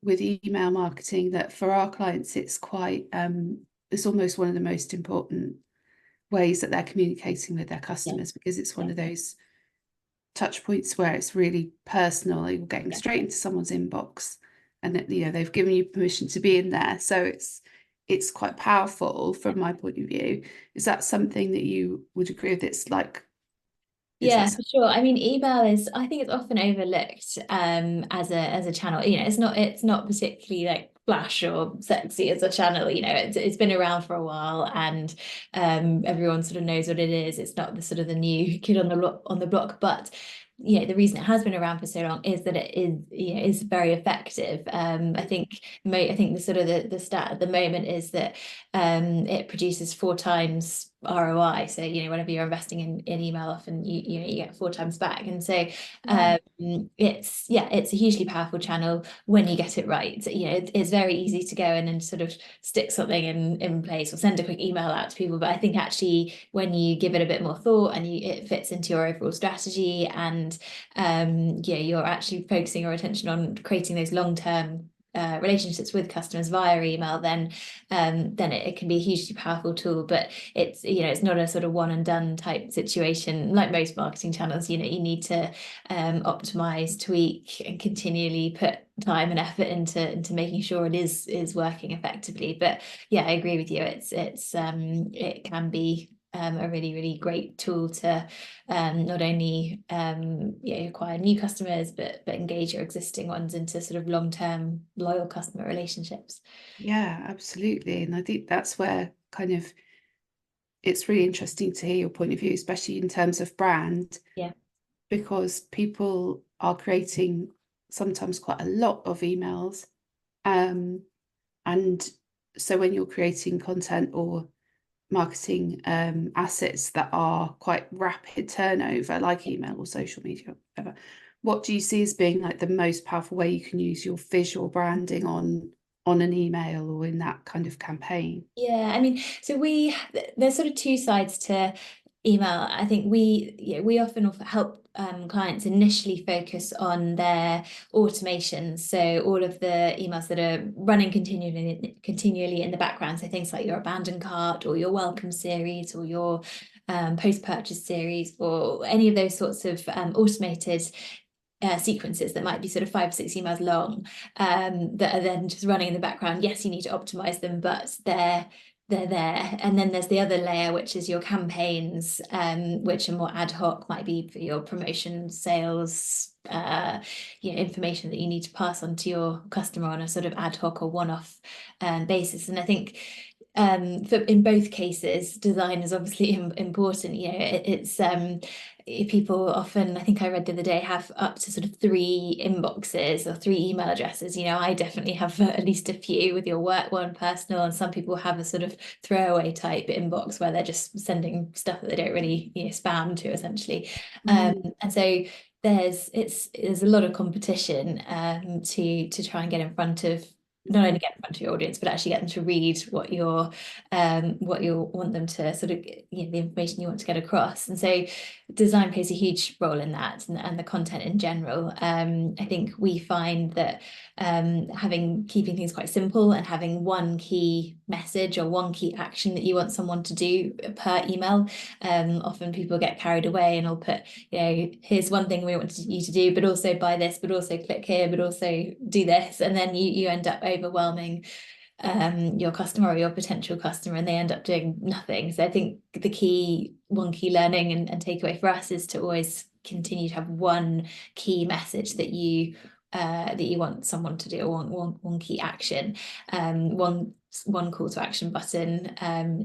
with email marketing that for our clients, it's quite, it's almost one of the most important ways that they're communicating with their customers, because it's one of those touch points where it's really personal. You're getting straight into someone's inbox, and that, you know, they've given you permission to be in there. So it's quite powerful from my point of view. Is that something that you would agree with? It's like, Yeah, for sure. I mean, email is, I think it's often overlooked as a channel. You know, it's not particularly like flash or sexy as a channel. You know, it's been around for a while, and everyone sort of knows what it is. It's not the sort of the new kid on the block, but you know, the reason it has been around for so long is that it is, you know, is very effective. I think the sort of the stat at the moment is that it produces 4 times ROI. So, you know, whenever you're investing in email, often you know, you get 4 times back. And so it's a hugely powerful channel when you get it right. You know, it's very easy to go in and sort of stick something in place or send a quick email out to people. But I think actually when you give it a bit more thought and it fits into your overall strategy, and yeah, you're actually focusing your attention on creating those long-term relationships with customers via email, then it can be a hugely powerful tool. But it's, you know, it's not a sort of one and done type situation like most marketing channels. You know, you need to optimize, tweak, and continually put time and effort into making sure it is working effectively. But yeah, I agree with you. It can be a really, really great tool to not only acquire new customers, but engage your existing ones into sort of long-term loyal customer relationships. Yeah, absolutely. And I think that's where kind of it's really interesting to hear your point of view, especially in terms of brand, Yeah. because people are creating sometimes quite a lot of emails. And so when you're creating content or marketing assets that are quite rapid turnover, like email or social media, or whatever, what do you see as being like the most powerful way you can use your visual branding on an email or in that kind of campaign? Yeah, I mean, so there's sort of two sides to email. I think we often help clients initially focus on their automations. So all of the emails that are running continually in the background. So things like your abandoned cart or your welcome series or your post-purchase series, or any of those sorts of automated sequences that might be sort of 5 or 6 emails long, that are then just running in the background. Yes, you need to optimize them, but they're there. And then there's the other layer, which is your campaigns, which are more ad hoc, might be for your promotion, sales, information that you need to pass on to your customer on a sort of ad hoc or one-off basis. And I think in both cases, design is obviously important. You know, it's people often, I think I read the other day, have up to sort of 3 inboxes or 3 email addresses. You know, I definitely have at least a few, with your work one, personal, and some people have a sort of throwaway type inbox where they're just sending stuff that they don't really, you know, spam to, essentially. And so there's a lot of competition to try and get in front of, not only get in front of your audience, but actually get them to read what you want them to sort of, you know, the information you want to get across. And so design plays a huge role in that, and the content in general. I think we find that keeping things quite simple and having one key message or one key action that you want someone to do per email. Often people get carried away and will put, you know, here's one thing we want you to do, but also buy this, but also click here, but also do this. And then you end up overwhelming your customer or your potential customer, and they end up doing nothing. So I think one key learning and takeaway for us is to always continue to have one key message that you want someone to do, or one key action, one call to action button,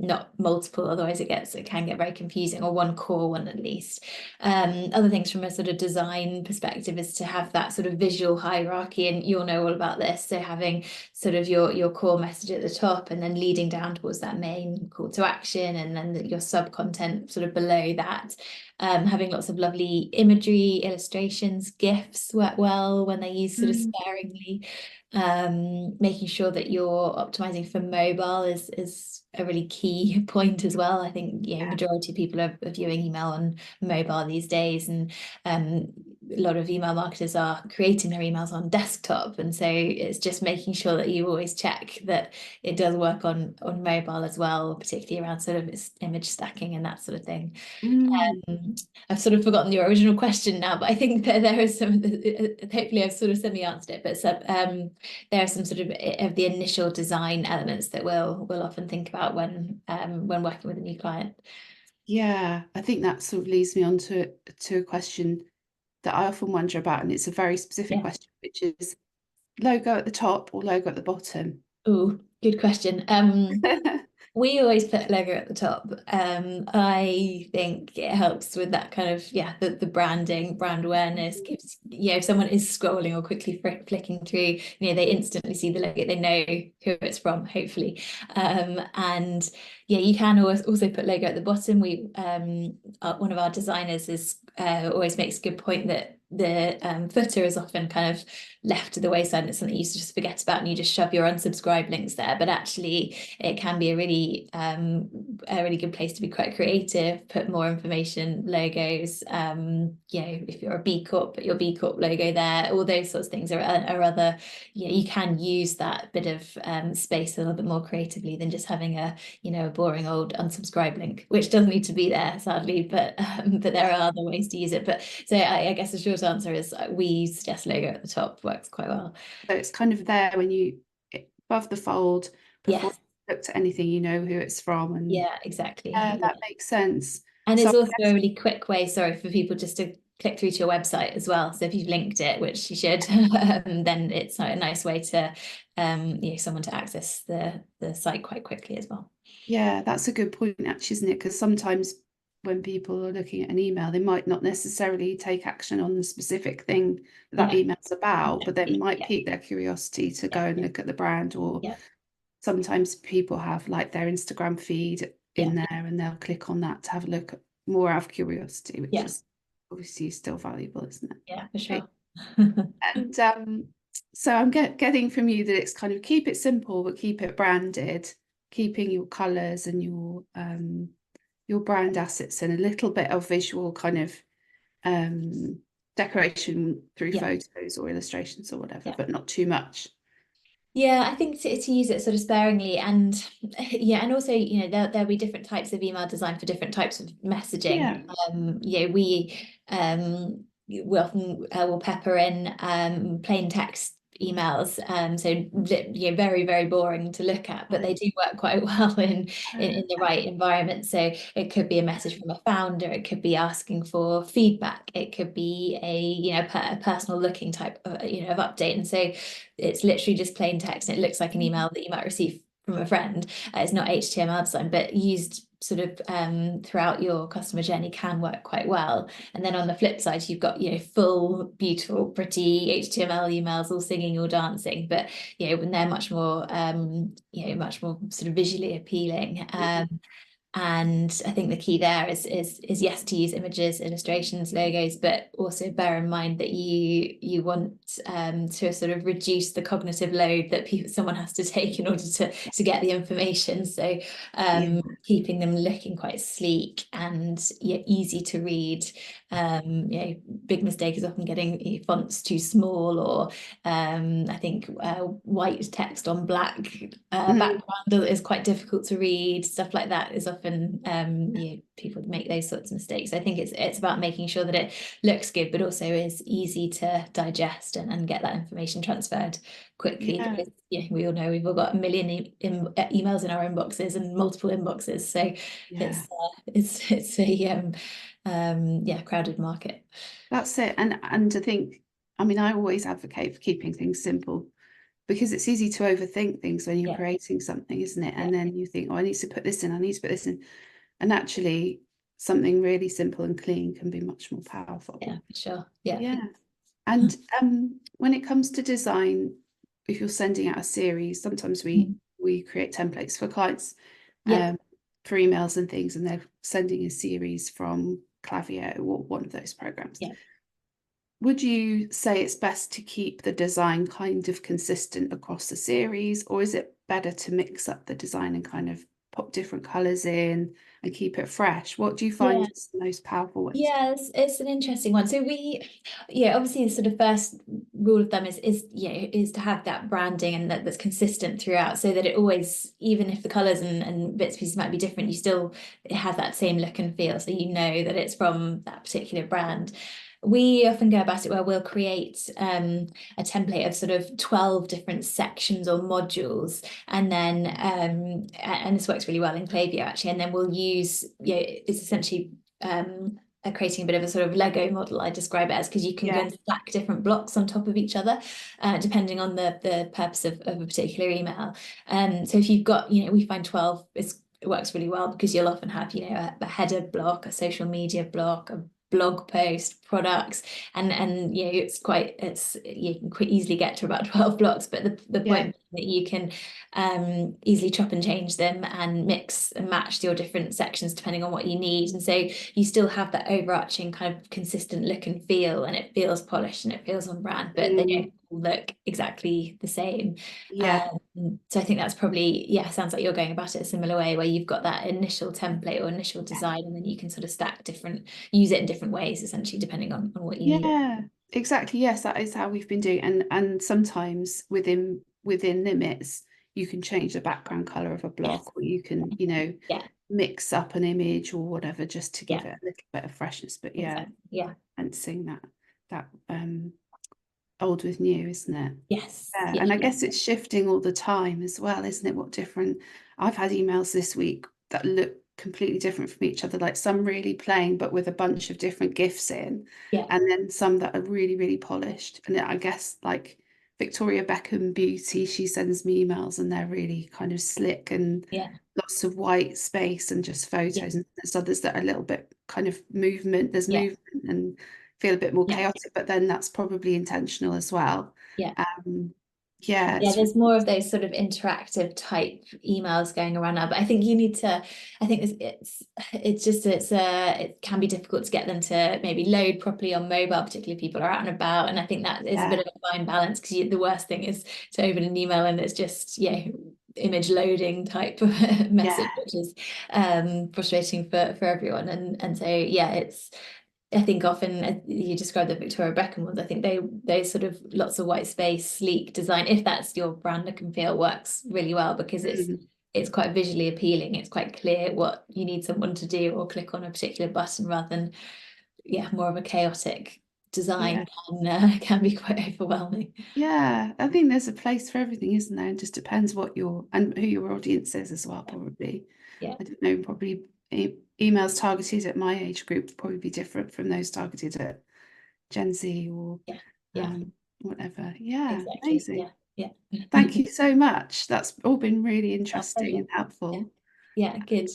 not multiple, otherwise it can get very confusing, or one core one at least. Other things from a sort of design perspective is to have that sort of visual hierarchy, and you'll know all about this. So having sort of your core message at the top, and then leading down towards that main call to action, and then your sub content sort of below that. Having lots of lovely imagery, illustrations, GIFs work well when they're used sort of sparingly. Making sure that you're optimizing for mobile is a really key point as well. I think, you know, majority of people are viewing email on mobile these days, and a lot of email marketers are creating their emails on desktop, and so it's just making sure that you always check that it does work on mobile as well, particularly around sort of image stacking and that sort of thing. I've sort of forgotten your original question now, but I think that there is some, hopefully I've sort of semi-answered it, but there are some sort of the initial design elements that we'll often think about when working with a new client. Yeah, I think that sort of leads me on to a question that I often wonder about, and it's a very specific question, which is logo at the top or logo at the bottom? Oh, good question. We always put logo at the top. I think it helps with that kind of, the branding, brand awareness. Gives, if someone is scrolling or quickly flicking through, they instantly see the logo, they know who it's from, hopefully. And you can also put logo at the bottom. We one of our designers always makes a good point that the footer is often kind of left to the wayside, and it's something you used to just forget about, and you just shove your unsubscribe links there. But actually, it can be a really good place to be quite creative, put more information, logos. If you're a B Corp, put your B Corp logo there. All those sorts of things are other. You can use that bit of space a little bit more creatively than just having a boring old unsubscribe link, which doesn't need to be there, sadly. But there are other ways to use it. But so I guess the short answer is we suggest logo at the top works quite well. So it's kind of there when you above the fold before you look at anything, you know who it's from, and exactly. That makes sense. And it's also a really quick way, for people just to click through to your website as well. So if you've linked it, which you should, then it's a nice way to someone to access the site quite quickly as well. Yeah, that's a good point, actually, isn't it? Because sometimes when people are looking at an email, they might not necessarily take action on the specific thing that email's about, but they might pique their curiosity to go and look at the brand. Or sometimes people have like their Instagram feed in there, and they'll click on that to have a look more out of curiosity, which is obviously still valuable, isn't it? Yeah, for sure. And so I'm getting from you that it's kind of keep it simple, but keep it branded, keeping your colours and your brand assets and a little bit of visual kind of decoration through photos or illustrations or whatever, but not too much. Yeah, I think to use it sort of sparingly, and and also there'll be different types of email design for different types of messaging. We often will pepper in plain text emails, so very, very boring to look at, but they do work quite well in the right environment. So it could be a message from a founder, it could be asking for feedback, it could be a personal looking type of update, and so it's literally just plain text, and it looks like an email that you might receive from a friend. It's not HTML design, but used sort of throughout your customer journey can work quite well. And then on the flip side, you've got full, beautiful, pretty HTML emails all singing or dancing, but when they're much more much more sort of visually appealing. And I think the key there is yes, to use images, illustrations, logos, but also bear in mind that you want to sort of reduce the cognitive load that someone has to take in order to get the information. So keeping them looking quite sleek and easy to read. Big mistake is often getting fonts too small, or I think white text on black background is quite difficult to read. Stuff like that is often people make those sorts of mistakes. I think it's about making sure that it looks good, but also is easy to digest and get that information transferred quickly. Because we all know we've all got a million emails in our inboxes and multiple inboxes, so it's a crowded market. That's it. And I think, I mean, I always advocate for keeping things simple, because it's easy to overthink things when you're creating something, isn't it? And then you think, oh, I need to put this in, I need to put this in. And actually something really simple and clean can be much more powerful. Yeah, for sure. And when it comes to design, if you're sending out a series, sometimes we create templates for clients for emails and things, and they're sending a series from Klaviyo or one of those programs. Would you say it's best to keep the design kind of consistent across the series, or is it better to mix up the design and kind of pop different colours in and keep it fresh? What do you find is the most powerful way? Yeah, it's an interesting one. So obviously the sort of first rule of thumb is to have that branding and that's consistent throughout, so that it always, even if the colours and bits and pieces might be different, you still have that same look and feel, so you know that it's from that particular brand. We often go about it where we'll create a template of sort of 12 different sections or modules, and then and this works really well in Klaviyo actually, and then we'll use, it's essentially creating a bit of a sort of Lego model, I describe it as, because you can go and stack different blocks on top of each other, depending on the purpose of a particular email. So if you've got, we find 12, it works really well, because you'll often have, a header block, a social media block, a blog post, products, and you can quite easily get to about 12 blocks, but the point that you can easily chop and change them and mix and match your different sections depending on what you need, and so you still have that overarching kind of consistent look and feel, and it feels polished and it feels on brand, but they don't look exactly the same. So I think that's probably, sounds like you're going about it a similar way, where you've got that initial template or initial design, and then you can sort of stack use it in different ways, essentially, depending on what you need. Exactly. Yes, that is how we've been doing, and sometimes within limits you can change the background color of a block, or you can mix up an image or whatever, just to give it a little bit of freshness. But and seeing that old with new, isn't it? Yes. And I guess it's shifting all the time as well, isn't it? What different, I've had emails this week that look completely different from each other, like some really plain but with a bunch of different gifs in, and then some that are really, really polished. And I guess like Victoria Beckham Beauty, she sends me emails and they're really kind of slick and lots of white space and just photos, and there's others that are a little bit kind of movement, there's movement and feel a bit more chaotic, but then that's probably intentional as well. There's more of those sort of interactive type emails going around now, but I think it can be difficult to get them to maybe load properly on mobile, particularly if people are out and about, and I think that is a bit of a fine balance, because the worst thing is to open an email and it's just image loading type message, which is frustrating for everyone, and so it's, I think often you describe the Victoria Beckham ones, I think they sort of lots of white space, sleek design, if that's your brand look and feel, works really well, because it's quite visually appealing. It's quite clear what you need someone to do or click on a particular button, rather than more of a chaotic design can be quite overwhelming. I think there's a place for everything, isn't there? It just depends what and who your audience is as well, probably. I don't know, probably emails targeted at my age group would probably be different from those targeted at Gen Z or whatever. Exactly. Amazing. Thank you so much. That's all been really interesting and helpful. Good.